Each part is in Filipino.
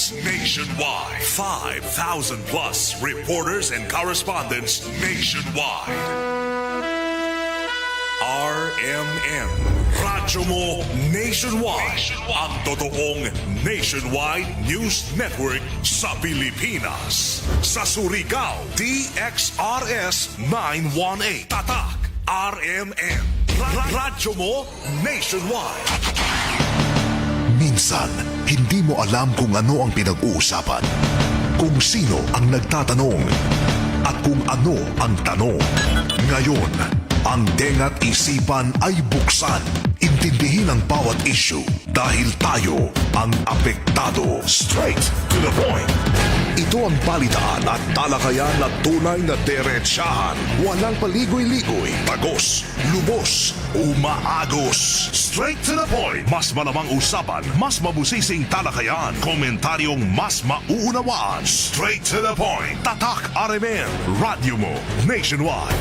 news nationwide. 5,000 plus reporters and correspondents nationwide. RMN, Radyo Mo Nationwide. Ang totoong nationwide news network sa Pilipinas. Sa Surigao, DXRS 918. Tatak, RMN. Radyo Mo Nationwide. Minsan, hindi mo alam kung ano ang pinag-uusapan, kung sino ang nagtatanong, at kung ano ang tanong. Ngayon, ang tenga't isipan ay buksan. Intindihin ang bawat issue dahil tayo ang apektado. Straight to the point. Ito ang balitaan at talakayan na tunay na diretsahan. Walang paligoy-ligoy, tagos, lubos, umaagos. Straight to the point. Mas malamang usapan, mas mabusising talakayan, komentaryong mas mauunawaan. Straight to the point. Tatak RMN, Radyo Mo Nationwide.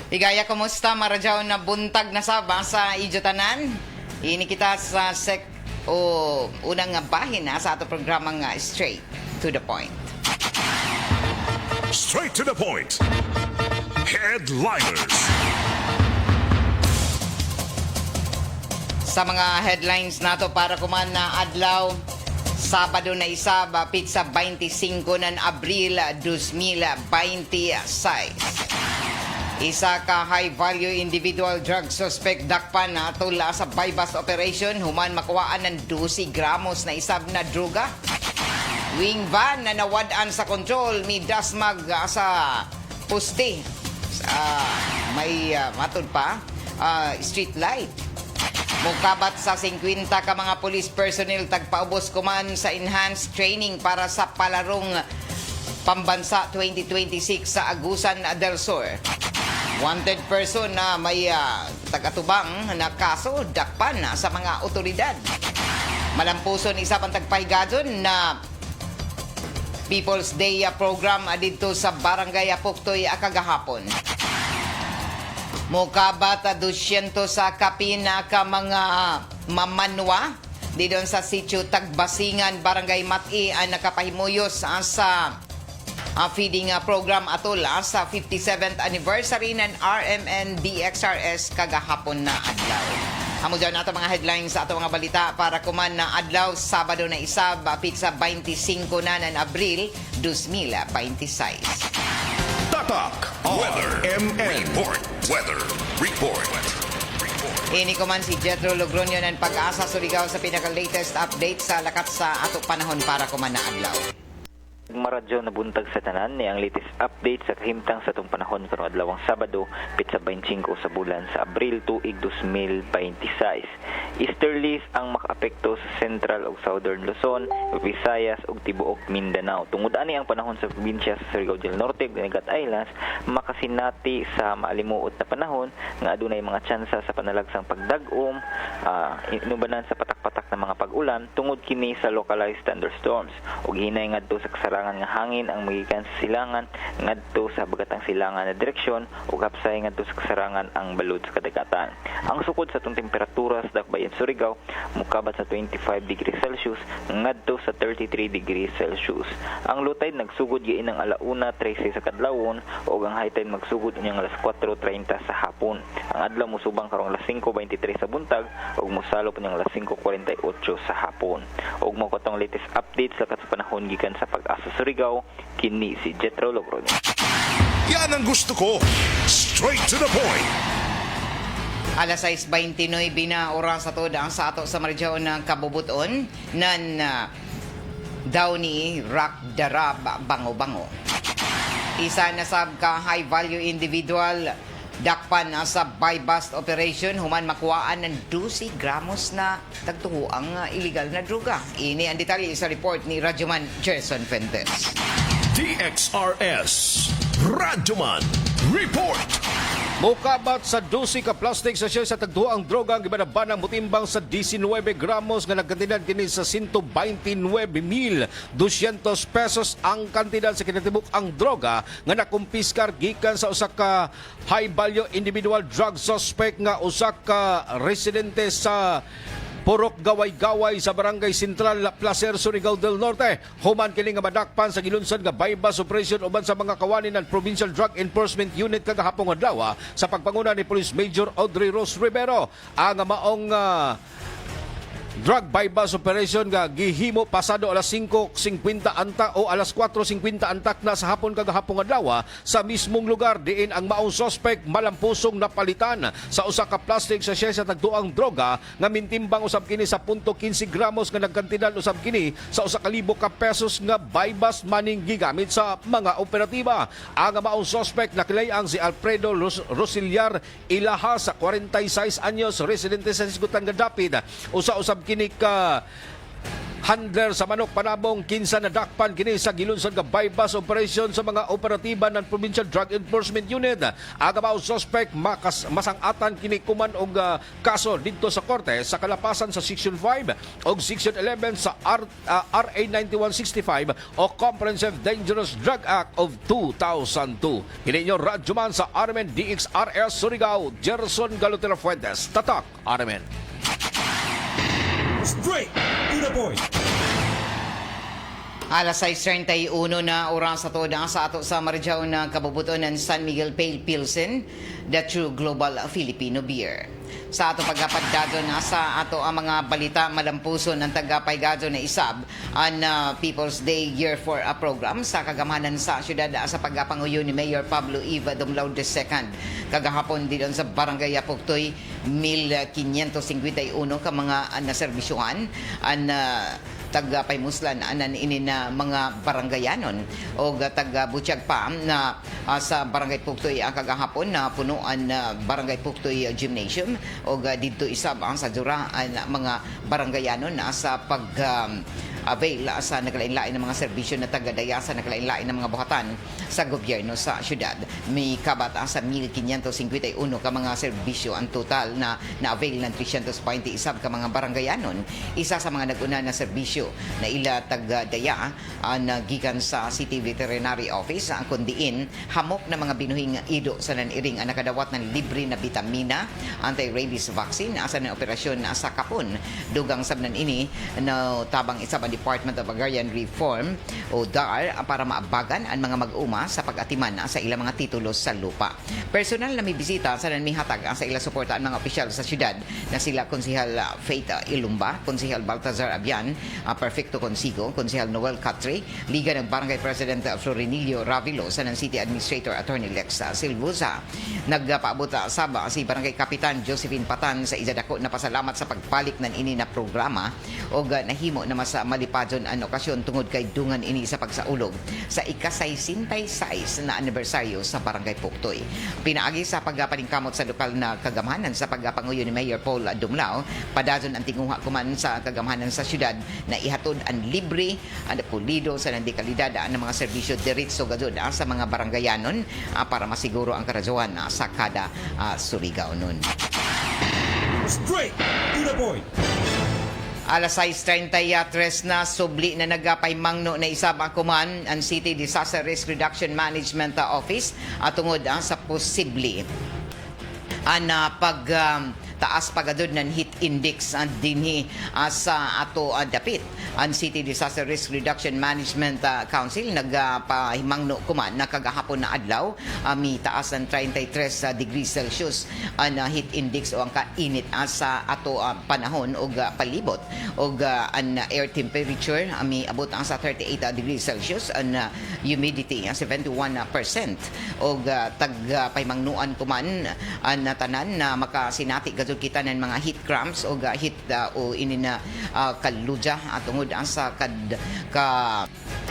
Higaya, kumusta? Maradyaw na buntag na saba sa Ijotanan. Ini kita sa unang bahin sa ato programang Straight to the Point. Straight to the point. Headliners. Sa mga headlines nato para kuman na adlaw, Sabado na isa, pizza 25 ng Abril 2026. Isa ka high-value individual drug suspect dakpan na tula sa bypass operation human makuhaan ng 12 gramos na isab na droga. Wing van na nawadaan sa control mi dasmag sa poste. May matod pa street light. Mukabat sa 50 ka mga police personnel tagpaubos kuman sa enhanced training para sa palarong pambansa 2026 sa Agusan del Sur. Wanted person na may tagatubang na kaso dakpan sa mga otoridad. Malampuson isa pang tagpahigadon na People's Day program dito sa Barangay Apuktoy kagahapon. Mukabat 200 sa kapina ka mga mamanwa di doon sa sitio Tagbasingan, Barangay Mati nakapahimuyos sa feeding program atol sa 57th anniversary ng RMN DXRS kagahapon na adlaw. Amo dyan nato mga headlines sa ato mga balita para kuman na adlaw Sabado na isa, pizza 25 na ng Abril 2026. Tatak Weather Report. Weather Report. Ini ko man si Jetro Logroño ng Pag-asa Surigao sa pinaka-latest update sa lakat sa ato panahon para kuman na adlaw. Maradyo na buntag sa tanan ni ang latest update sa kahimtang sa itong panahon karong adlawang Sabado, pitsa 25 sa bulan sa Abril tuig 2026. Easterlies ang makaapekto sa Central ug Southern Luzon, Visayas ug tibuok Mindanao. Tungod ani ang panahon sa probinsya sa Surigao del Norte ug Dinagat Islands makasinati sa maalimuot na panahon nga adunay mga tsansa sa panalagsang pagdag-om, inubanan sa patak-patak na mga pag-ulan tungod kini sa localized thunderstorms ug hinay ngadto sa kasarangan nga hangin ang magikan sa silangan ngadto sa habagatang silangan na direksyon ug hapsay ngadto sa kasarangan ang balod sa kadagatan. Ang sukod sa itong temperatura sa Dakbayan, Surigao mukabat sa 25 degrees Celsius ngadto sa 33 degrees Celsius. Ang low tide nagsugod giin ang alauna 13 sa kadlawon ug ang high tide magsugod inyang alas 4:30 sa hapon. Ang adlaw musubang karong alas 5:23 sa buntag ug mosalop inyang alas 5:48 sa hapon. Ug mao katong latest update sa panahon gikan sa Pag-asa Surigao, kini si Jetro Logroño. Yan ang gusto ko. Straight to the point. Alas 6:29 na oras sa ang sa ato sa Maradyaw ng kabubuton nan daw ni Rock Darab Bango-Bango. Isa na sab ka high value individual dakpan sa buy-bust operation human makuhaan ng 12 gramos na tagtuho ang illegal na droga. Ini ang detalye sa report ni Radyoman Gerson Fuentes. DXRS Radyoman Report. Mukabat sa 12 ka plastic sa siya sa tagduang droga ang gibanabanang mutimbang sa 19 gramos nga nagkantidad kini sa 129,200 pesos ang kantidad sa kinatibuk ang droga nga nakumpiskar gikan sa usa ka high value individual drug suspect nga usa ka residente sa Purok Gaway-Gaway sa Barangay Sentral, Placer, Surigao del Norte. Human kini nga madakpan sa gilunsad nga bypass operation uban sa mga kawani ng Provincial Drug Enforcement Unit kagahapon adlaw sa pagpanguna ni Police Major Audrey Rose Rivero. Ang maong drug bypass operation nga gihimo pasado alas 5:50 anta o alas 4:50 antak na sa hapon kagahapon adlaw sa mismong lugar diin ang maong suspect malampusong napalitan sa usa ka plastic sa siya sa tagduang droga nga mintimbang usab kini sa 0.15 gramos nga nagkantidad usab kini sa usa ka libo ka pesos nga bypass maning gigamit sa mga operatiba. Ang maong suspect nakilayang si Alfredo Rosillar Ilaha sa 46 anyos, residente sa Sigutan nga dapit. Usa-usab kini ka handler sa manok panabong kinsa na dakpan kini sa gilunsad nga bypass operation sa mga operatiba ng Provincial Drug Enforcement Unit. Agabaw suspect masangatan kini kuman og kaso didto sa korte sa kalapasan sa Section 5 og Section 11 sa RA 9165 o Comprehensive Dangerous Drug Act of 2002. Kini inyo radyoman sa RMN DXRS Surigao, Gerson Galutera Fuentes. Tatak RMN. Straight to the point. Alas 6:31 na oras sa toda sa ato sa Marijaw na kabubuton ng San Miguel Pale Pilsen, the true global Filipino beer. Sa ato pagkapadado na sa ato ang mga balita malampuson ng tagapaygado na isab ang People's Day Year for a program sa kagamanan sa syudad sa pagkapanguyo ni Mayor Pablo Eva Dumlao II. Kagahapon din sa Barangay Apuktoy 1,551 ka mga naserbisyuhan ang taga-paymuslan anan ini na mga baranggayanon o taga-Butiyag pa na sa Barangay Puktoy ang kagahapon na punuan Barangay Puktoy Gymnasium o dito isab ang sa Jura mga baranggayanon na sa pag avail sa naglain-lain ng mga serbisyo na tagadaya sa naglain-lain ng mga buhatan sa gobyerno sa syudad. May kabata sa 1,551 ka mga serbisyo ang total na na-avail ng 320 isab ka mga baranggayanon. Isa sa mga nag-una na serbisyo na ila tagadaya na gikan sa City Veterinary Office ang kundiin hamok na mga binuhing ido sa naniring ang nakadawat ng libre na vitamina, anti-rabies vaccine asa ng operasyon sa Kapon. Dugang sabnan ini na tabang isab ang Department of Agrarian Reform o DAR para maabagan ang mga mag-uma sa pag-atiman sa ilang mga titulos sa lupa. Personal na may bisita sa nanmihatag sa ilang suporta ang mga opisyal sa syudad na sila Konsehal Faith Ilumba, Konsehal Baltazar Abian, Perfecto Consigo, Konsehal Noel Catri, Liga ng Barangay President Florinilio Ravilo, Sanan City Administrator Attorney Lex Silvosa. Nagpaabot saba si Barangay Kapitan Josephine Patan sa isadako na pasalamat sa pagpalik ng ini na programa o nahimo na mas malipadyon ang okasyon tungod kay dungan ini sa pagsaulog sa ika-66 na anibersaryo sa Barangay Puktoy. Pinaagi sa pagpaningkamot sa lokal na kagamahanan sa pagpanguyo ni Mayor Paul Dumlao, padazon ang tinguha kuman sa kagamahanan sa syudad na ihatod ang libre, ang pulido sa nandikalidad ng mga serbisyo diretso gadod sa mga baranggayanon para masiguro ang karadyoan sa kada Surigao nun. Straight to the point. Alas 6:33 na subli na nagpaymangno na isab ang kuman ang City Disaster Risk Reduction Management Office tungod sa posible pag taas pagadod ng heat index dinhi sa ato dapit. Ang City Disaster Risk Reduction Management Council nagpahimangno kuman na kagahapon na adlaw mi taas ng 33 degrees Celsius ang heat index o ang kainit sa ato panahon o palibot o ang air temperature mi abot ang sa 38 degrees Celsius ang humidity 71% o tagpahimangnuan kuman ang tanan na makasinati gadud kita ng mga heat cramps o heat o ini na kaludya tungod sa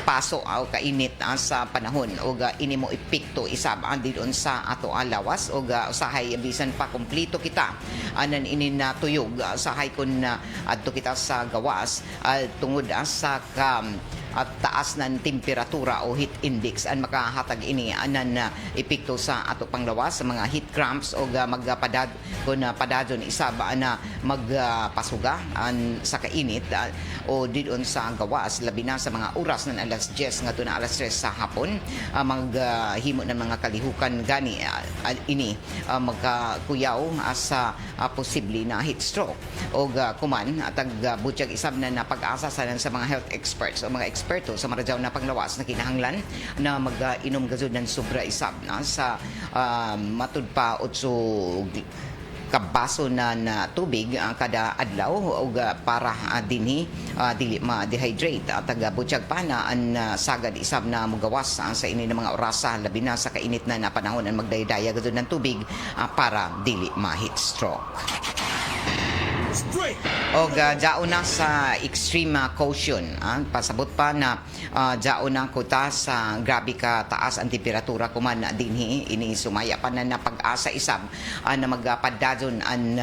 paso o kainit sa panahon o ini mo epekto isab didon sa ato lawas o usahay bisan pa kompleto kita anan ini na tuyog usahay kun adto kita sa gawas tungod sa at taas ng temperatura o heat index ang makahatag ini anan na epekto sa ato panglawas sa mga heat cramps o magpadad kung padadon isab na magpasuga sa kainit o didon sa gawas labi na sa mga oras ng alas 10 ngadto na alas 3 sa hapon maghimo ng mga kalihukan gani ini magkakuyaw sa posible na heat stroke o kuman at butyag isab na pag-asa sa mga health experts o mga eksperto sa maradyaw na panglawas na kinahanglan na mag-inom gazud ng sobra isab na sa matud pa 8 kabaso na tubig kada adlaw o para dinhi dili ma-dehydrate at butyag pa na ang sagad isab na mugawas sa ini ng mga orasa labi na sa kainit na panahon ang magdaydaya gazud ng tubig para dili ma-heat stroke. O dao na sa extreme caution. Pasabot pa na dao na kuta sa grabe ka taas ang temperatura kuman dinhi ini sumaya pa na pag-asa isab na magpadadon ang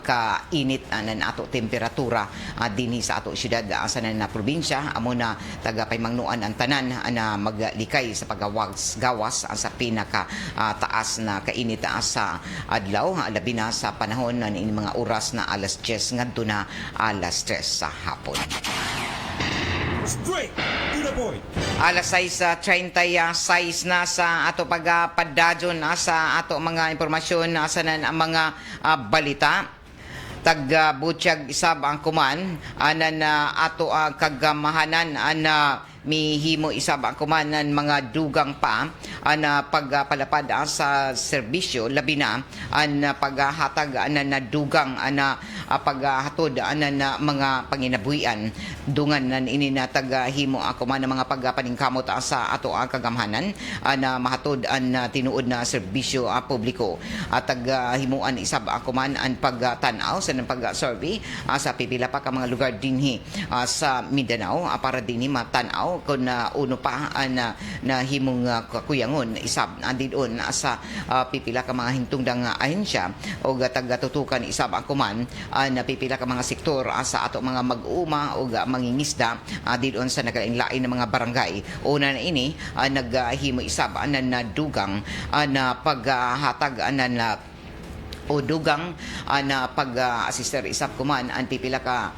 kainit nan ato temperatura dinhi sa ato syudad sa na probinsya amo na taga paymangnuan ang tanan na maglikay sa pagawas sa pinaka taas na kainit sa adlaw labi na sa panahon na ini mga oras na alas 10 ngadto na alas 3 sa hapon. Straight to the point. Alas 6:36 na sa ato pagpadadyon sa ato mga impormasyon sa ang mga balita. Butyag isab ang kuman anan ato kagamahanan ana mihimo isab ang kumanan mga dugang pa na pagpalapad sa serbisyo labi na ang paghatag na dugang na paghatod na mga panginabuhian dungan nan ini na tagahimo ako man mga pagpaningkamot sa ato ang kagamhanan na mahatod ang tinuod na serbisyo publiko at tagahimuan isab ako man ang pagtanaw sa pag-survey sa pipila pa ka mga lugar dinhi sa Mindanao para dinhi matanaw kung uno pa na himong kakuyangon isab andidon sa pipila ka mga hintungdang ahensya o taga-tutukan isab ako man na pipila ka mga sektor sa ato mga mag-uuma o mangingisda didon sa nagalain-lain ng mga barangay. Una na ini naghimo isab na dugang na paghatag na o dugang na pag-assister isab kuman ang pipila ka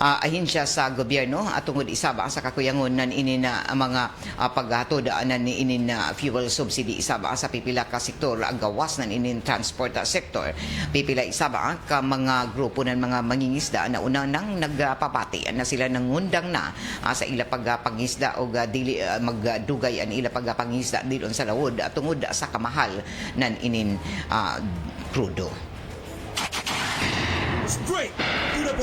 ahensya sa gobyerno at tungod isaba sa kakuyangon nan ini na mga paghatod nan ini na fuel subsidy isaba sa pipila ka sektor gawas nan ini transport sector pipila isaba ka mga grupo nan mga mangingisda na una nang nagpapati na sila nangundang na sa ila pagpangisda o dili magdugay an ila pagpangisda dilon sa lawod tungod sa kamahal nan inin krudo.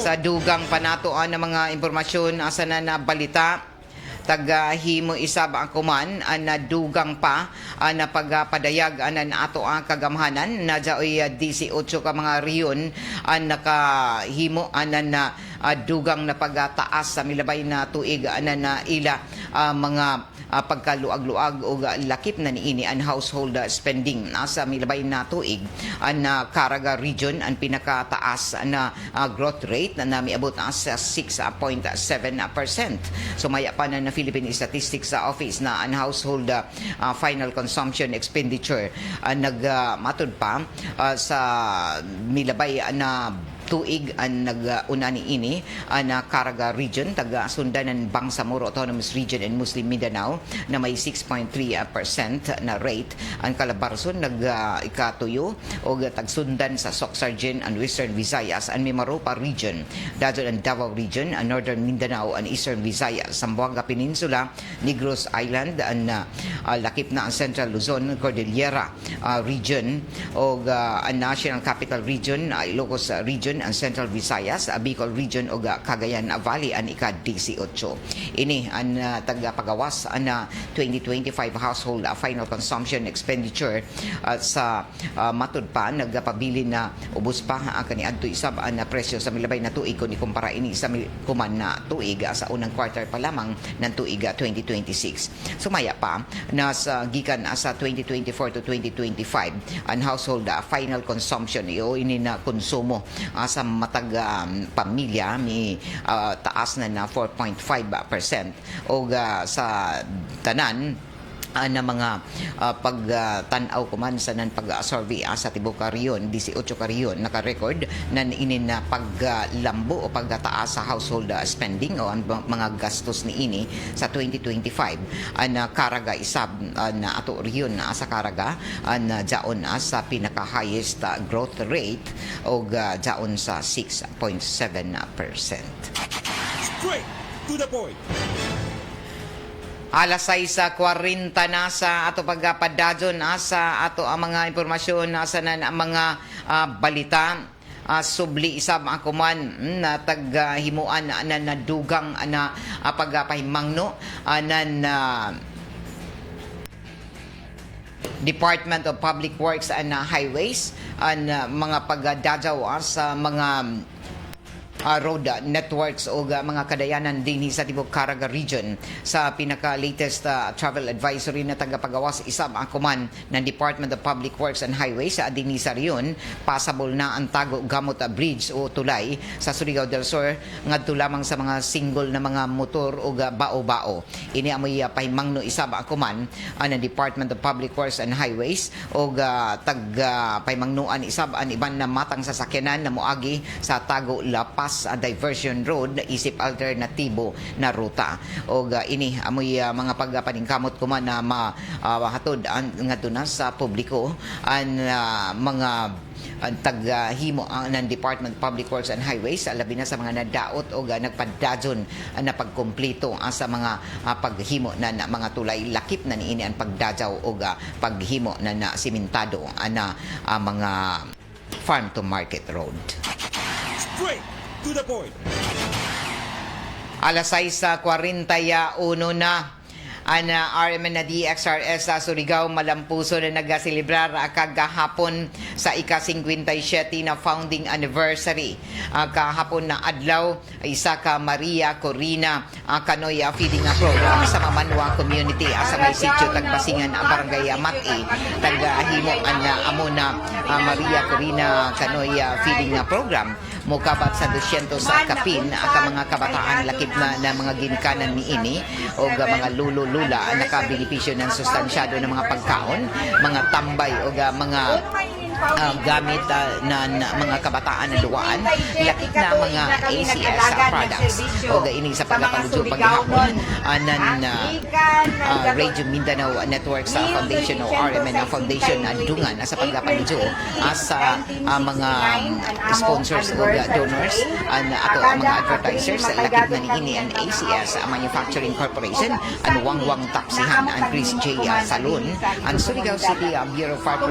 Sa dugang panatoan ng mga impormasyon asa na balita tagahimo isab ang kuman na dugang pa na pagpadayag anan ato ang kagamhanan na jaoy 18 ka mga riyon nakahimo anan na dugang na pagtaas sa milabay na tuig anan na ila mga pagkaluag-luag o lakip na niini ang household spending sa milabay na tuig ang Caraga region ang pinakataas na growth rate na miabot sa 6.7%. Sumaya pa na Philippine Statistics Office na ang household final consumption expenditure nagmatod pa sa milabay na tuig ang nag-una ni ini na Caraga region taga sundanan Bangsamoro Autonomous Region and Muslim Mindanao na may 6.3% na rate ang Calabarzon ikatuyo o tagsundan sa Soc-Sargen and Western Visayas ang Mimaropa region dadon ang Davao region ang Northern Mindanao and Eastern Visayas Zamboanga Peninsula Negros Island ang lakip na ang Central Luzon Cordillera region o ang National Capital Region Ilocos region ang Central Visayas, Bicol Region o Cagayan Valley ang ika-18. Ini ang tagapagawas na 2025 household final consumption expenditure sa matud pa nagpabili na ubos pa kaniadto isab na presyo sa milabay na tuig kung ikumpara ini sa kuman na tuig sa unang quarter pa lamang ng tuig 2026. Sumaya pa na sa gikan sa 2024 to 2025 ang household final consumption o ini na konsumo asa matag pamilya mi taas na 4.5% o sa tanan na mga pagtanaw kuman sa nan pag-survey sa tibuok kariyon 18 kariyon naka-record na inin na paglambo o pagtaas sa household spending o ang mga gastos ni ini sa 2025 na karaga isab na ato riyon sa karaga na jaon sa pinaka-highest growth rate o jaon sa 6.7%. Straight to the point. Alas 6:40 na sa ato pagpadadyon sa ato ang mga impormasyon sa mga balita. Subli isab ako man na taghimuan na nadugang na pagpahimangno na Department of Public Works and Highways mga pagdadyaw sa mga road networks o mga kadayanan din sa Tibok Caraga region sa pinaka-latest travel advisory na tagapagawas isab ako man ng Department of Public Works and Highways sa dinhi sa riyon passable na ang Tago Gamot Bridge o tulay sa Surigao del Sur ngadto lamang sa mga single na mga motor o bao-bao. Ini amoy pahimangno isab ako man ng Department of Public Works and Highways o pahimangnuan isab ang iban na matang sasakyanan na moagi sa Tago Lapas Diversion Road isip alternatibo na ruta o ini amoy mga pagpaningkamot ko man na mahatod ngadto na sa publiko ang mga taghimo ng Department of Public Works and Highways labi na sa mga nadaot o nagpadadyon na pagkumpleto sa mga paghimo na mga tulay lakip na niini ang pagdadyaw o paghimo na simentado na mga farm to market road. Straight to the point. Alas 6:41 na ang RMN na DXRS sa Surigao Malampuso na nagaselebrar kagahapon sa ika-57 na founding anniversary. Kahapon na adlaw isa ka Maria Corina Kanoya feeding program sa Mamanwa community sa may sitio Tagbasingan ang barangay Mati tagahimo ang amo na Maria Corina Kanoya feeding program mukabat sa 200 sa kapin ka mga kabataan lakip na mga ginikanan ni ini o mga lulo-lula ang nakabenepisyo ng sustansyado ng mga pagkaon, mga tambay o mga gamit na mga kabataan na duwaan lakip na mga ACS products o ini sa pagpapaludyo paghapon ng Radio Mindanao Network sa Foundation o RMN Foundation na dungan sa pagpapaludyo sa mga sponsors o donors ato ang mga advertisers lakip na niini ang ACS Manufacturing Corporation ang Wangwang Taksihan ang Chris J. Salon ang Surigao City Bureau of Fire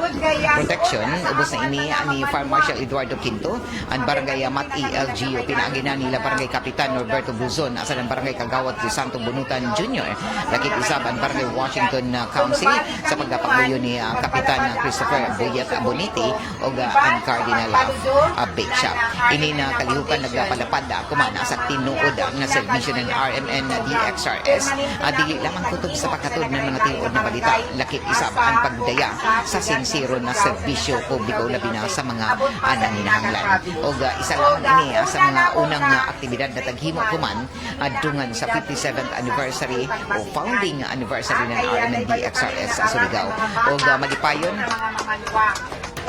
Protection ubos na ini ni Fire Marshal Eduardo Quinto ang Barangay Mati LGU pinaagina nila Barangay Kapitan Norberto Buzon asa ng Barangay Kagawad de Santo Bunutan Jr. lakip isab ang Barangay Washington Council sa pagpapagluyo ni Kapitan Christopher Boyet Bonite o ang Cardinal Bake Shop. Ini na kalihukan nagpalapad kuman sa tinuod na serbisyo ng RMN DXRS dili lamang kutob sa pagkatod ng mga tinuod na balita lakip isab ang pagdaya sa sinsiro na serbisyo publiko labi na sa mga nanginahanglan o isa lamang ini sa mga unang aktibidad na taghimo kuman dungan sa 57th anniversary o founding anniversary ng RMN DXRS sa Surigao o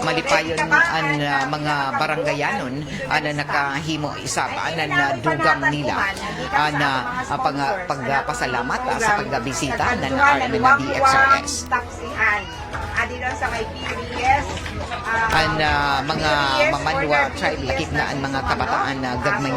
malipayon ang mga baranggayanon na nakahimo isab na dugang nila na pagpasalamat sa pagbisita ng RMN DXRS. Adidas sa may PBS ang mga Mamanwa tribe lakip na ang mga kabataan na gagmay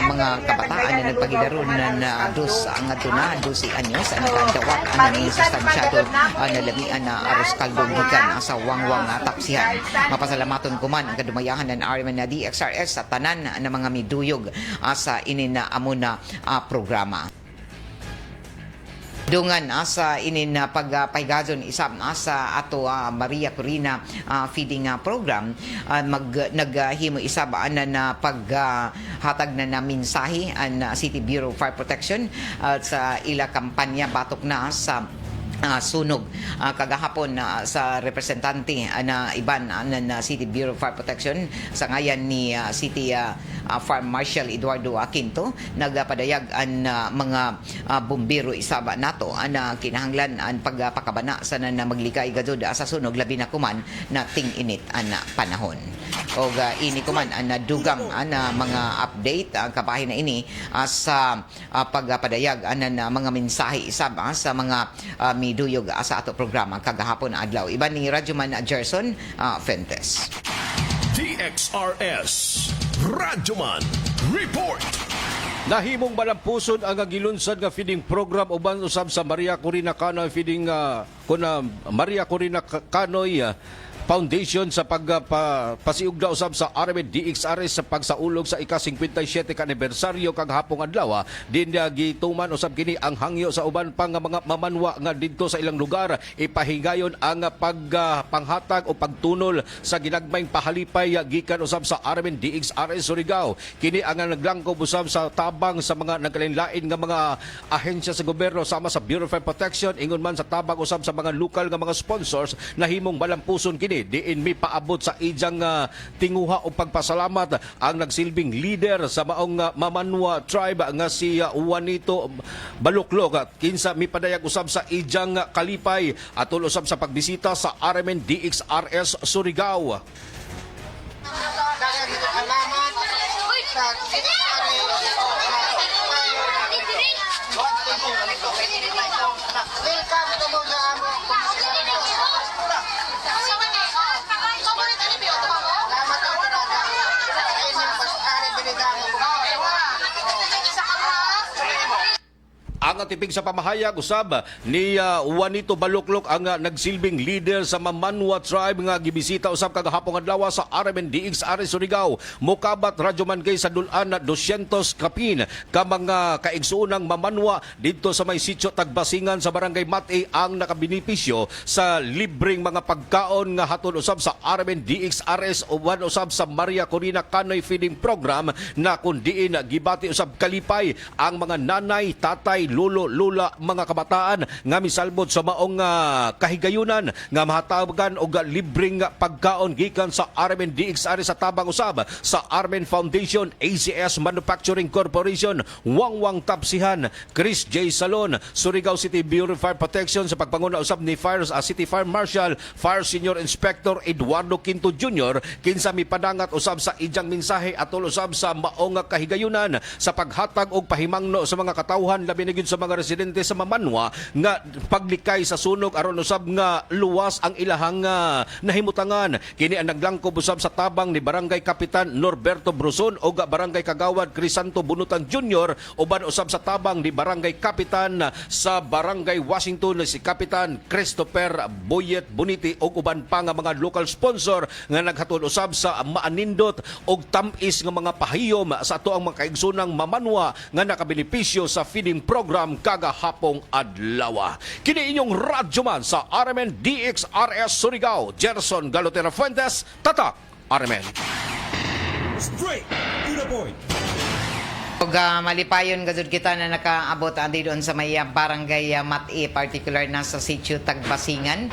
mga kabataan na nagpagidaron na dos ang aduna 12 anyos ang nakadawat ang sustansyado na lamian na aros kaldo gikan sa Wangwang Taksihan. Mapasalamaton kuman ang kadumayahan ng RMN na DXRS sa tanan na mga miduyog sa inin na amo na programa. Dungan sa inin pagpahigazon isab sa ato Maria Corina feeding program naghimo isab na paghatag na mensahe ang City Bureau of Fire Protection sa ila kampanya batok na sa sunog kagahapon sa representante na iban ng City Bureau of Fire Protection sa ngayan ni City Fire Marshal Eduardo Aquinto. Nagpadayag ang mga bumbero isaba nato na kinahanglan ang pagpakabana sa na maglikay gadud sa sunog labi na kuman na ting-init ang panahon. O ini kuman ang dugang na mga update kabahin na ini sa pagpadayag ng mga mensahe isaba sa mga miduyog sa ato programa kagahapon adlaw. Iban ni Radyoman Gerson Fentes. DXRS Radyoman Report. Nahimong malampuson ang gilunsad nga feeding program uban usab sa Maria Corina Canoy feeding kuna Maria Corina Canoy Foundation sa pagpasiugda usab sa RMN DXRS sa pagsaulog sa ika-57 ka anibersaryo kag hapong adlaw. Din gituman usab kini ang hangyo sa uban pang mga mamanwa nga didto sa ilang lugar ipahigayon ang pagpanghatag o pagtunol sa ginagmayng pahalipay gikan usab sa RMN DXRS Surigao. Kini ang naglangkob usab sa tabang sa mga naglain-lain nga mga ahensya sa gobyerno sama sa Bureau of Fire Protection ingon man sa tabang usab sa mga lokal nga mga sponsors nahimong malampuson kini diin mi paabot sa ijang tinguha o pagpasalamat ang nagsilbing leader sa maong Mamanwa tribe nga si Juanito Baluklok at kinsa mi padayag usab sa ijang kalipay atol usab sa pagbisita sa RMN DXRS Surigao. Ang tipig sa pamahayag usab ni Juanito Baluklok ang nagsilbing leader sa Mamanwa tribe nga gibisita usab kagahapon adlaw sa RMN DXRS Surigao. Mokabat radyoman kay sa dulan na 200 kapin ka mga kaigsuunang Mamanwa didto sa may sitio Tagbasingan sa barangay Mati ang nakabinipisyo sa libreng mga pagkaon nga hatod usab sa RMN DXRS uban usab sa Maria Corina Canoy feeding program na kundiin gibati usab kalipay ang mga nanay, tatay, lolo, lula, mga kabataan nga misalbod sa maong kahigayunan nga mahatagan og libreng pagkaon gikan sa RMN DXRS sa tabang usab sa RMN Foundation, ACS Manufacturing Corporation, Wangwang Tapsihan, Chris J. Salon, Surigao City Bureau of Fire Protection sa pagpanguna usab ni City Fire Marshal, Fire Senior Inspector Eduardo Quinto Jr. kinsa mipadangat usab sa ijang mensahe atol usab sa maong kahigayunan sa paghatag og pahimangno sa mga katawhan labi na gyud sa mga residente sa Mamanwa nga paglikay sa sunog aron usab nga luwas ang ilahang nahimutangan. Kini ang naglangkob usab sa tabang ni Barangay Kapitan Norberto Bruson o Barangay Kagawad Crisanto Bunutan Jr. uban usab sa tabang ni Barangay Kapitan sa Barangay Washington si Kapitan Christopher Boyet Boniti o uban pa nga mga local sponsor nga naghatod usab sa maanindot og tamis nga mga pahiyom sa ato ang mga kaigsunang Mamanwa nga nakabenepisyo sa feeding program kagahapong adlaw. Kini inyong radyoman sa RMN DXRS Surigao, Gerson Galotera Fuentes, Tatak RMN. Straight to the point. Og malipayon gazud kita na nakaabot andi doon sa may barangay Mati, particular na sa sitio Tagbasingan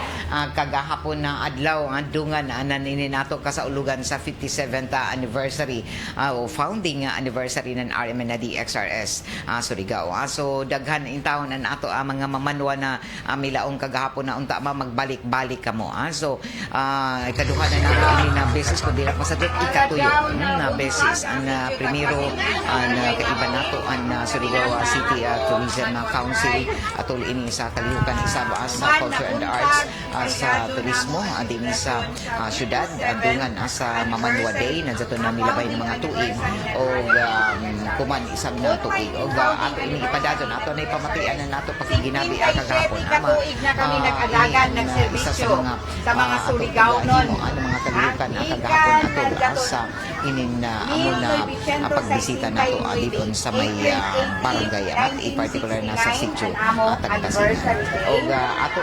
kagahapon na adlaw dungan nanini nato kasaulugan sa 57th anniversary o founding anniversary ng RMN na DXRS Surigao. So daghan in taon na nato mga mamanwa na milaong kagahapon na unta magbalik-balik kamo. So ikaduha na nato ini na beses ko dira pasadot ikatuyo na beses ang primero kaiba nato ang Surigao City Tourism Council atol ini sa kalihukan isaba sa Culture and Arts sa turismo din sa syudad dungan sa Mamanwa Day nadto na milabay ng mga tuig o kuman isab na tuig o ato ini ipadadon ato na ipamatian na nato pakiginabi kagahapon ama na kami nag-alagan ng serbisyo sa mga Surigao nun. Ano mga kalihukan kagahapon ato sa inin amo na pagbisita nato didon sa may barangay at particular na sa sitio Tagtasinan. O ato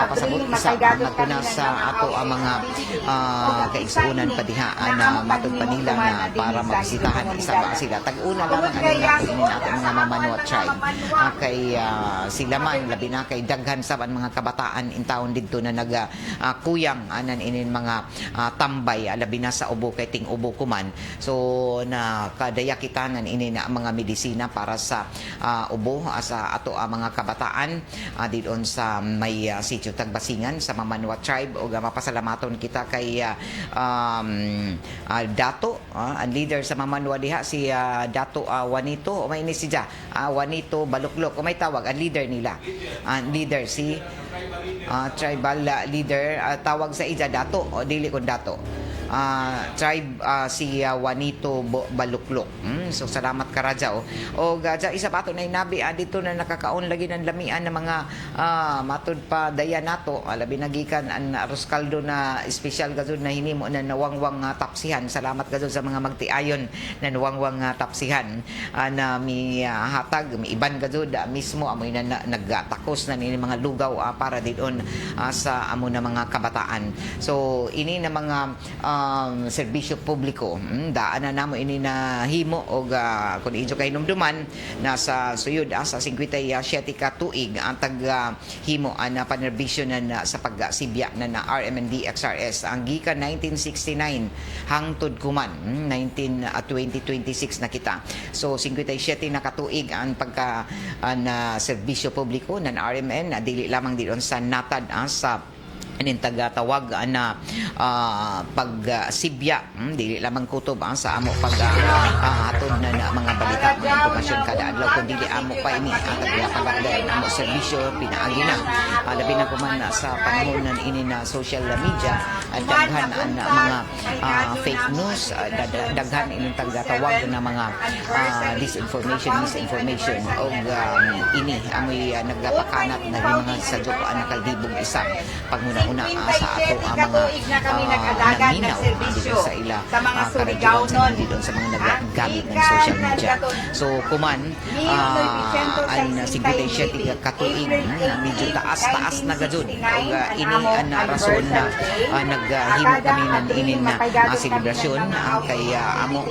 pasabot isa nagtuna sa ato ang mga kaigsuunan padihaan na matod pa nila na para magsitahan isa ba sila. Tag-una lang ang natin ato mga Mamanoa tribe. Kay sila man labi na kay daghan sa mga kabataan in taon didto na kuyang anan inin mga tambay labi na sa ubo kay ting ubo kuman. So na kadaya kita nan ini na mga medisina para sa ubo sa ato mga kabataan didon sa may sitio Tagbasingan sa Mamanoa tribe o mapasalamaton kita kay Dato ang leader sa Mamanoa diha si Dato Juanito o may ini si Juanito Baluklok o may tawag ang leader nila ang leader si tribal leader tawag sa ija Dato o dili kon Dato tribe si Juanito Baluklok. So salamat ka Raja o gaja isa pa to na inabi dito na nakakaon lagi ng lamian ng mga matud pa daya nato labi nagikan ang arroz caldo na special gazud na hinimo na nawangwang tapsihan. Salamat gazud sa mga magtiayon na nawangwang tapsihan na mi hatag mi iban gazud mismo amoy na nagtakos na ni mga lugaw para didon sa amo na mga kabataan. So ini na mga serbisyo publiko daan na namo ini na himo og kun inyo kay numduman nasa suyod sa 57 ka tuig ang tag himo na panerbisyo na sa pagsibya na RMND XRS ang gikan 1969 hangtod kuman 2026 na kita. So 57 na katuig ang pagka na serbisyo publiko ng RMN dili lamang diyon sa natad sa anin tagatawag na pagsibya dili lamang kutob sa amo hatod na mga balita mga impormasyon kada adlaw kundi amo pa ini ang pagabday amo serbisyo pinaagi na labi na kuman sa panahon na ini na social media daghan ang mga fake news daghan ining tagatawag na mga misinformation og ini amoy nagpakanat na mga sadyo ko nakaldibog isa pagmuna sa ato ang mga naminaw dito sa ila karadyoan dito sa mga nagagamit ng social media. So kuman ang 57 katuig medyo taas na gajud ini ang rason na naghimo kami ng inin na selebrasyon kay amo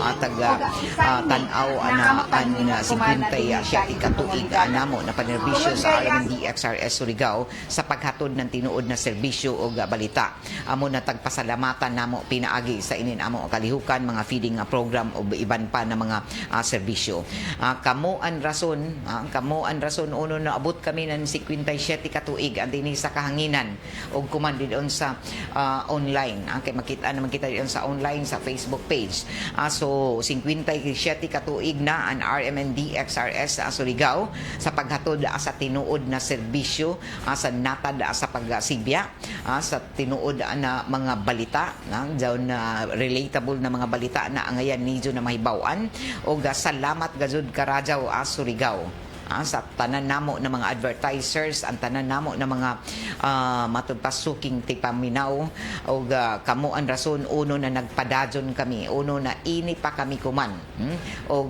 tan-aw ang 57 katuig namo na panerbisyo sa RMND XRS Surigao sa paghatod ng tinuod na serbisyo o balita. Amo na tagpasalamatan namo pinaagi sa inin amo kalihukan mga feeding program o iban pa na mga serbisyo. Kamo ang rason uno na abot kami ng 57 katuig ang dinhi sa kahanginan og kuman diyon sa online. Kay makita naman kita diyon sa online sa Facebook page. So 57 katuig na ang RMND XRS Surigao sa paghatod sa tinuod na serbisyo sa natad sa pagsibya sa tinuod na mga balita na relatable na mga balita na angayan nidyo na mahibawan o salamat gazud karajaw Surigao sa tanan namo ng mga advertisers ang tanan namo ng mga matupasuking tipaminaw o kamo ang rason uno na nagpadadyon kami uno na ini pa kami kuman o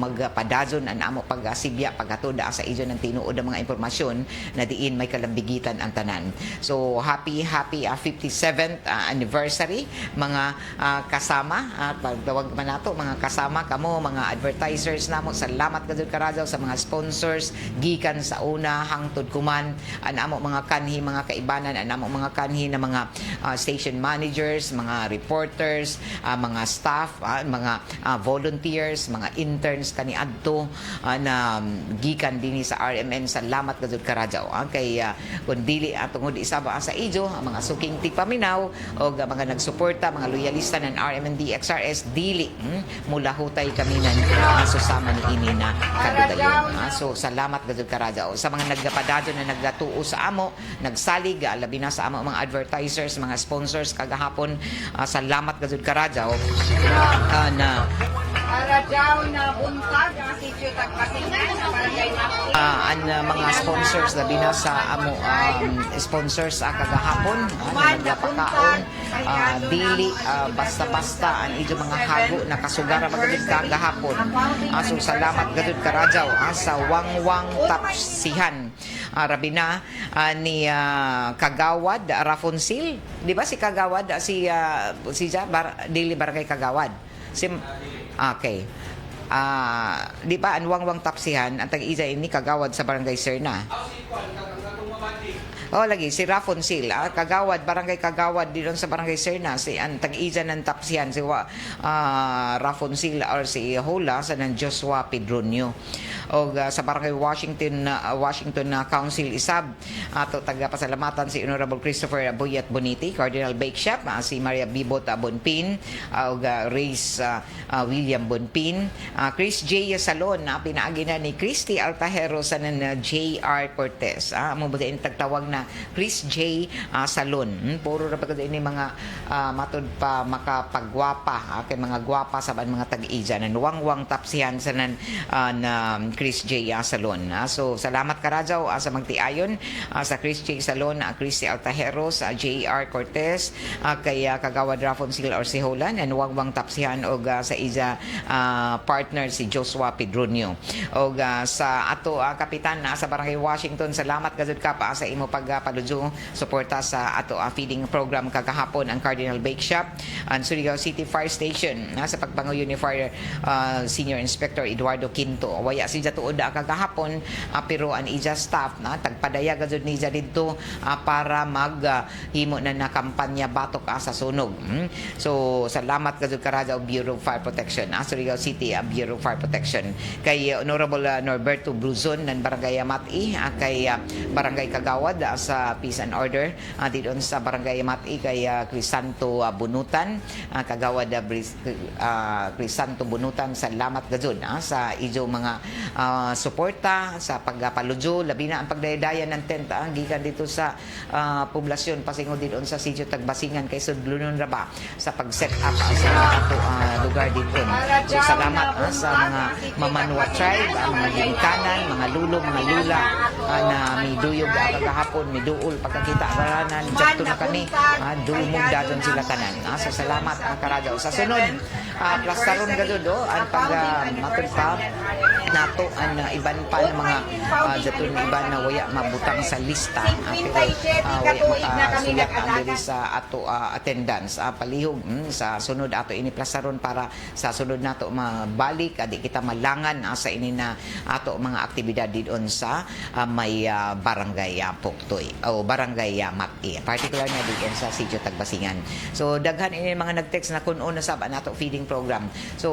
magpadadyon ang amo pagsibya paghatod sa ijo ng tinuod ang mga impormasyon na diin may kalambigitan ang tanan. So happy 57th anniversary mga kasama pagdawag man nato mga kasama kamo mga advertisers namo. Salamat gazud karajaw sa mga sponsors gikan sa una hangtod kuman an amo mga kanhi mga kaibanan an amo mga kanhi na mga station managers, mga reporters, mga staff, mga volunteers, mga interns kani adto na gikan dinhi sa RMN. Salamat gazud karajaw kay kun dili tungod isa ba sa ijo mga suking tipaminaw o mga nagsuporta mga loyalista ng RMND XRS dili mula hutay kami nan susama ni ini na kadugayon. So salamat gazud karajaw sa mga nagpadadyon na nagatuo sa amo nagsalig labi na sa amo mga advertisers mga sponsors kagahapon. Salamat gazud karajaw na Para daw na buntag ang sitio Tagpasingan sa Barangay Maki. Ang mga sponsors labi na sa amo sponsors kagahapon na nagpakaon dili basta-basta ang ijo mga hago na kasugara magud kagahapon. So salamat gadud karadyaw sa Wangwang Tapsihan. Rabi na ni Kagawad Rafonsil, di ba si Kagawad si dili barangay Kagawad. Okay. Di ba ang Wangwang Tapsihan ang tag-isa ini Kagawad sa barangay Serna. Lagi si Rafonsil, Kagawad, barangay Kagawad dito sa barangay Serna, si ang tag-isa ng Tapsihan si Rafonsil or si Hola sa ng Joshua Pedronio. O sa barangay Washington Council Isab, ato taga-pasalamatan si Honorable Christopher Boyat Boniti, Cardinal Bake Shop, si Maria Bibot Bonpin, o Race William Bonpin, Chris J. Salon, pinaagi na ni Christy Altahero sa ng J.R. Cortez. Mabuti tagtawag na Chris J. Salon. Puro na pagkado ini mga matod pa makapagwapa, kay mga gwapa sa mga tag-iza ng Wangwang Tapsihan sa nan na Chris J. Salon. So salamat karadyaw sa magtiayon sa Chris J. Salon, Christy Altajeros, J.R. Cortez, kay Kagawad Rafonsil or si Holan, and Wangwang Tapsihan og sa isa partner si Joshua Pedronio. Og sa ato kapitan sa barangay Washington, salamat gazud ka pa sa imo pagpaludyo suporta sa ato feeding program kagahapon ang Cardinal Bake Shop, ang Surigao City Fire Station sa pagpanguyo ni Fire Senior Inspector Eduardo Quinto. Waya si tuod kagahapon pero ang ija staff na tagpadaya gazud ni didto para maghimo na kampanya batok sa sunog. So salamat gazud karadyaw Bureau of Fire Protection, Surigao City Bureau of Fire Protection, kay Honorable Norberto Bruzon ng Barangay Mati, kay Barangay Kagawad sa Peace and Order, didon sa Barangay Mati kay Crisanto Bunutan, Kagawad Crisanto Bunutan, salamat gazud sa ijo mga suporta sa pagpaludyo, labi na ang pagdaydayan ng tent gikan dito sa poblasyon pasingod didon sa sitio Tagbasingan kay Sudlunon ra ba sa pag-set up sa ato lugar dito. So salamat sa mga Mamanwa tribe, mga ginikanan, mga lulo, mga lula na miduyog kagahapon, miduol pagkakita aranan dito na kami dumog dadon sila tanan. So salamat ang karadyaw. Sa sunod plastaron gazud ang pagmatud pa nato ang iban pa ng mga daton iban na waya mabutang sa lista pero waya makasulat ang diri sa ato attendance palihog sa sunod ato ini plasaron para sa sunod nato mabalik adi kita malangan sa ini na ato mga aktibidad didon sa may barangay Puktoy o barangay Mati, particular na diyan sa sitio Tagbasingan. So daghan ini mga nag-text na kuno na sab nato feeding program. So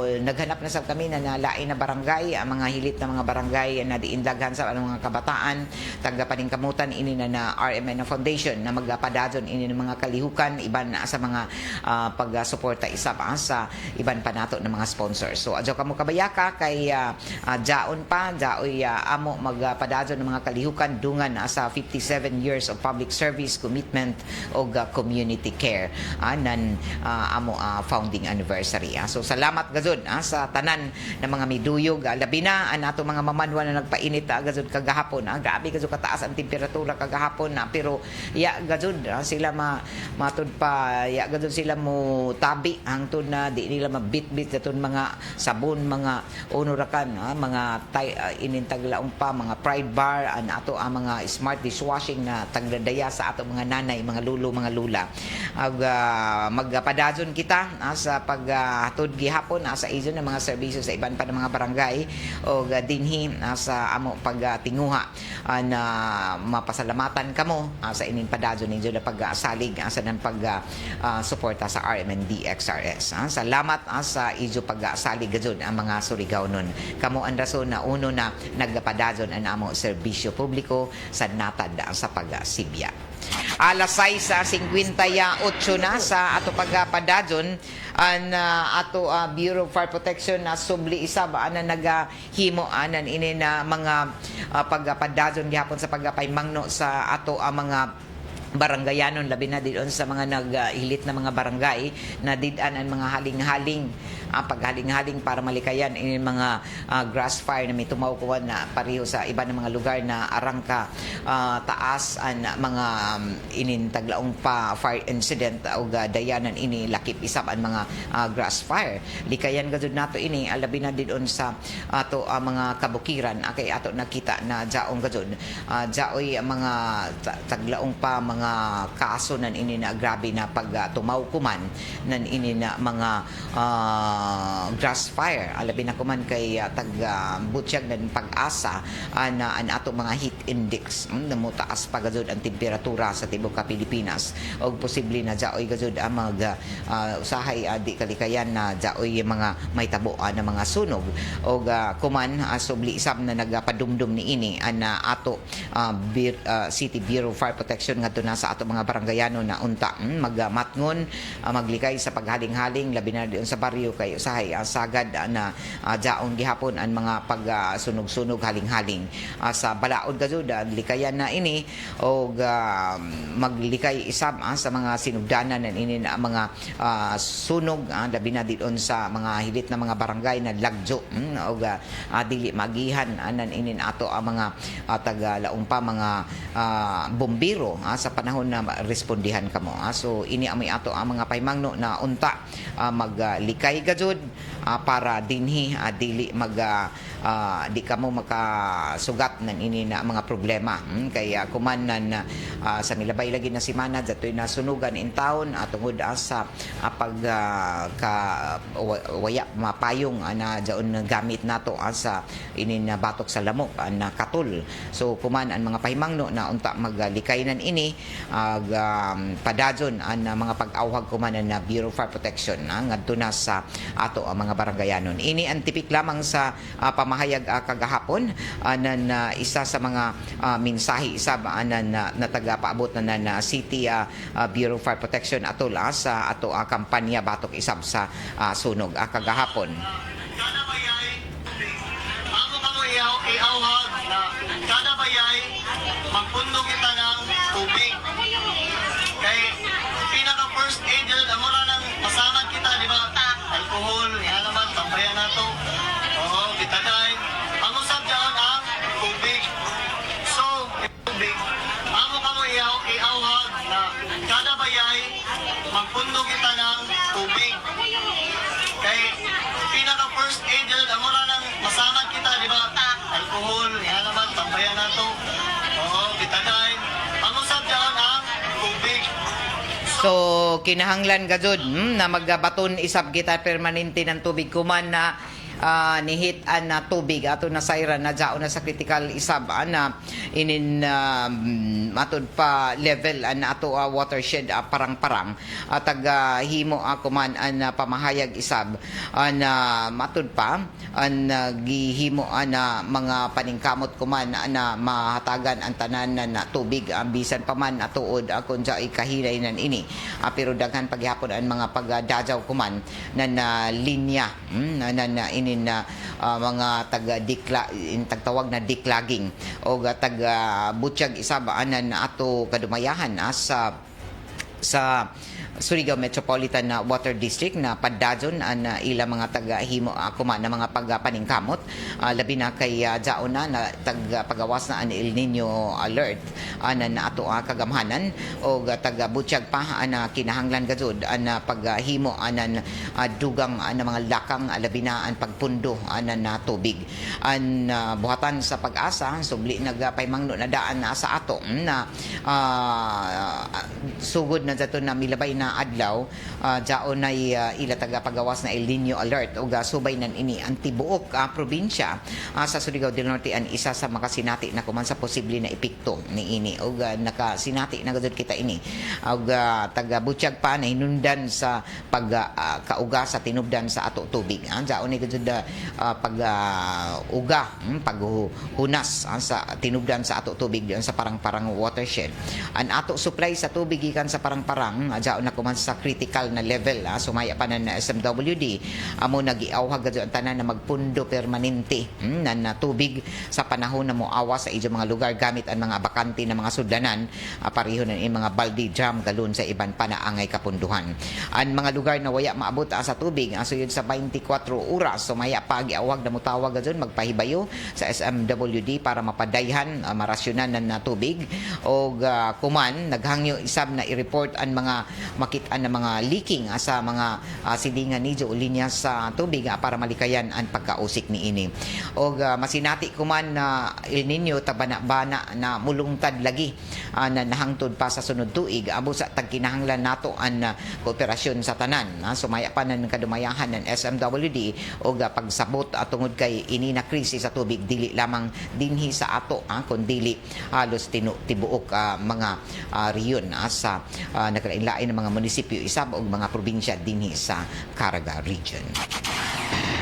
naghanap na sab kami na nalain na barangay, ang mga hilit na mga barangay na diindaghan sa mga kabataan, tagapaningkamutan ini na RMN Foundation na magpadadon ini ng mga kalihukan iban sa mga pagsuporta isa pa sa iban pa nato ng mga sponsors. So adyo kamo kabayaka kay jaon amo magpadadon ng mga kalihukan dungan sa 57 years of public service commitment o community care nan amo founding anniversary. So salamat gazud sa tanan ng mga miduyog labi na ato mga mamanwa na nagpainit gazud kagahapon. Grabe gazud kataas ang temperatura kagahapon pero gazud sila matud pa gazud sila mo tabi hangtod na di nila mabit-bit daton mga sabon, mga onurakan, mga inintaglaong pa mga Pride bar ato ang mga smart dishwashing na tagdadaya sa ato mga nanay, mga lulo, mga lula. Magpadadon kita sa paghatod gihapon sa izo ng mga serbisyo sa iban pa ng mga barangay o dinhi sa amo pagtinguha na mapasalamatan kamo sa inin padadon ninyo na pagsalig sa ng pagsuporta sa RMND XRS. Salamat sa izo pagsalig gazud ang mga Surigao nun. Kamo ang rason na uno na nagpadadon ang amo serbisyo publiko sa natad sa pagsibya. Alas 6:58 na sa ato pagpadadon an ato Bureau of Fire Protection na subli isab na naghimo anan ini na mga pagpadadon gihapon sa pagpaymangno sa ato mga barangayanon labi na diyon sa mga naghilit na mga barangay na didan ang mga haling-haling paghaling-haling para malikayan ini mga grass fire na may tumawkuhan na pareho sa iba ng mga lugar na arang ka taas ang mga inintaglaong pa fire incident o dayanan ini lakip isab ang mga grass fire. Likayan gazud nato ini alabi na didon sa ato mga kabukiran kay ato nakita na jaong gazud jaoy mga taglaong pa mga kaso nan ini na grabe na pag tumawkuman nan ini na mga grass fire alabi na kuman kay butyag nan pag-asa na an ato mga heat index namutaas pa gazud ang temperatura sa tibuok ka Pilipinas og posible na jaoy gazud ang mga usahay di kalikayan na jaoy mga may tabo na mga sunog og kuman subli isab na nagapadumdum ni ini na ato City Bureau of Fire Protection ngadto na sa ato mga barangayano na unta magmatngon maglikay sa paghaling-haling labi na diyon sa baryo kay usahay sagad na jaong gihapon ang mga pagsunog-sunog haling-haling sa balaod gazud likayan na ini og maglikay isab sa mga sinugdanan nan ini na mga sunog labi na diyon sa mga hilit na mga barangay na lagjo og dili magihan anan inin ato ang mga taga-laong pa mga bombero sa panahon na respondihan kamo so ini amoy ato ang mga paymangno na unta maglikay gazud para dinhi dili di kamo makasugat nan ini na mga problema kaya kumanan sa milabay lagi na simana datoy na sunugan in town tungod sa pag waya mapayong na jaon gamit nato sa ini na batok sa lamok na katul so kuman ang mga pahimangno na unta maglikaynan ini padadyon ang mga pag-awhag kuman na Bureau of Fire Protection ngadto na sa ato ang mga barangayanon ini ang tipik lamang sa pamahayag kagahapon na isa sa mga mensahe isab na taga-paabot na City Bureau of Fire Protection atol sa ato kampanya batok isab sa sunog kagahapon. Kada bayay, amo kamo iawhag na kada bayay magpundong kita ng tubig. Kay pinaka first aid yun, amura ng masamad kita, di ba? Alcohol, yan naman, tambayan na to. Oo, kita dahil. Ang usap dyan ang tubig. So, tubig, amo kamo iawhag na kada bayay magpundong kita ng tubig. Kay pinaka first aid yun, amura ng masamad kita, di ba? Alcohol, yan naman, tambayan na to. Oo, kita dahil. Ang usap dyan ang tubig. So kinahanglan gazud na magbaton isab kita permanente ng tubig kuman na nihit na tubig ato na sayran na jaon na sa critical isab na inin matod pa level na ato watershed parang-parang taga himo kuman an pamahayag isab na matod pa an gihimo na mga paningkamot kuman na mahatagan ang tanan na tubig bisan pa man atuod kun sa ikahinay nan ini pero daghan paghapon ang mga pagdajaw kuman na linya na ini na mga tagtawag na declogging o taga butyag isab anan ato kadumayahan sa Surigao Metropolitan Water District na padadyon ang ila mga taga-himo kuma na mga pagpaningkamot labi na kay jaon na pagawas na ang El Nino alert na ato kagamhanan o taga-butyag pa na kinahanglan gazud ang paghimo anan dugang na mga lakang labi na ang pagpundo na tubig ang buhatan sa pag-asa subli nagpaymangno na daan sa ato na sugod na dato na milabay na adlaw jaon na ila taga-pagawas na El Nino alert o subay nan ini ang tibuok probinsya sa Surigao del Norte ang isa sa makasinati na kuman sa posible na epekto ni ini o nakasinati na gud kita ini og taga-butyag pa na hinundan sa pagkauga sa tinubdan sa ato tubig jaon ni gud pag-uga paghunas sa tinubdan sa ato tubig diyan sa parang-parang watershed ang ato supply sa tubig gikan sa parang parang adyaon na kuman sa critical na level. Sumaya pa na SMWD amo nagiawhag gadyo ang tanan na magpundo permanente na tubig sa panahon na moawa sa ijo mga lugar gamit ang mga bakante na mga sudlanan pareho na mga baldi jam galon sa iban pa na angay kapunduhan. Ang mga lugar na waya maabot sa tubig suyod sa 24 oras sumaya pa giawhag na mutawag gadyon magpahibayo sa SMWD para mapadayhan marasyonan na tubig o kuman naghangyo isab na i-report ang mga makitaan na mga leaking sa mga silingan ni o linya sa tubig para malikayan ang pagkausik ni ini. O masinati kuman na El Nino tabana-bana na mulungtad lagi na nahangtod pa sa sunod tuig amo sa tagkinahanglan nato ang kooperasyon sa tanan. Sumaya pa ng kadumayahan ng SMWD o pagsabot tungod kay ini na krisis sa tubig dili lamang dinhi sa ato kundi halos tibuok mga riyon sa naglain-lain ng mga munisipyo isab og mga probinsya dinhi sa Caraga region.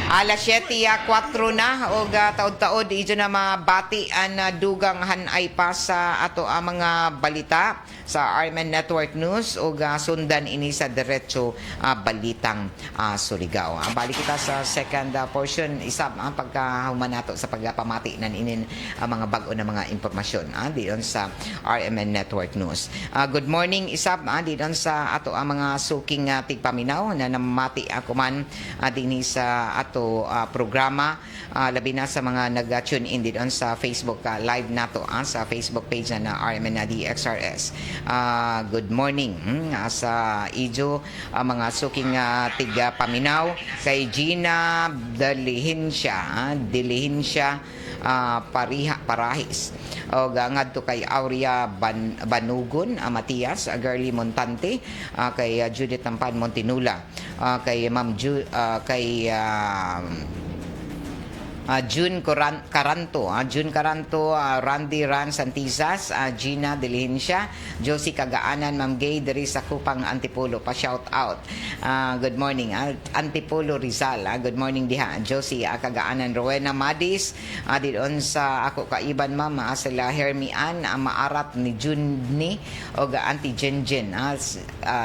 Alas 7:04 na og taod-taod ijo na mabati ang dugang hanay pa sa ato ang mga balita sa RMN Network News og sundan ini sa diretso balitang Surigao. Balik kita sa second portion isab pagkahuman nato sa pagpamati nan inin mga bag-o na mga impormasyon diyon sa RMN Network News. Good morning isab diyon sa ato ang mga suking tigpaminaw na namati ako man dinhi sa ato programa labi na sa mga nag-tune in diyon sa Facebook live nato sa Facebook page na RMN na DXRS. Good morning sa ijo mga suking tiga paminaw kay Gina Dilihinsya Parahis o ngadto kay Aurea Banugon Matias Girly Montante kay Judith Tampan Montinula kay Ma'am June Caranto, Randy Ran Santizas, Gina Dilihinsya, Josie Kagaanan, Ma'am Gay diri sa Kupang Antipolo pa shout out. Good morning Antipolo Rizal. Good morning diha Josie Kagaanan, Rowena Madis didon sa ako kaiban ma'am sila Hermian maarat ni Junni og Auntie Jenjen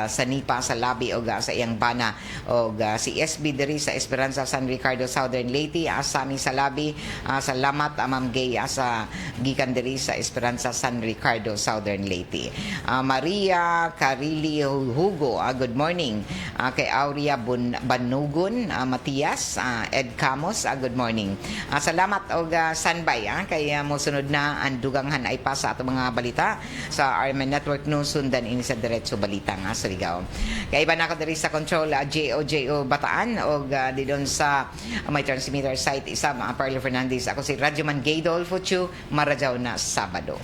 sa Nipa sa Labi og sa iyang bana og si SB diri sa Esperanza San Ricardo Southern Leyte Sami sa Labi salamat Ma'am Gay sa gikan diri sa Esperanza San Ricardo Southern Leyte. Maria Carili Hugo good morning kay Aurea Banugon Matias Ed Camos good morning. Salamat og standby kay mosunod na ang duganghan ay pa sa ato mga balita sa RMN Network News sundan ini sa diretso balita nga Surigao. Kay iba na ako diri sa control JO Bataan og didon sa may transmitter site isa Parlo Fernandez. Ako si Radyoman Gaydol Fuchu Marajaw na Sabado.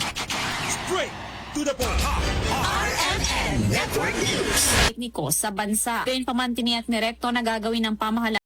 Straight to the point. Tekniko sa bansa. Ito yung pamantiniyak ni Recto na gagawin ng pamahalaan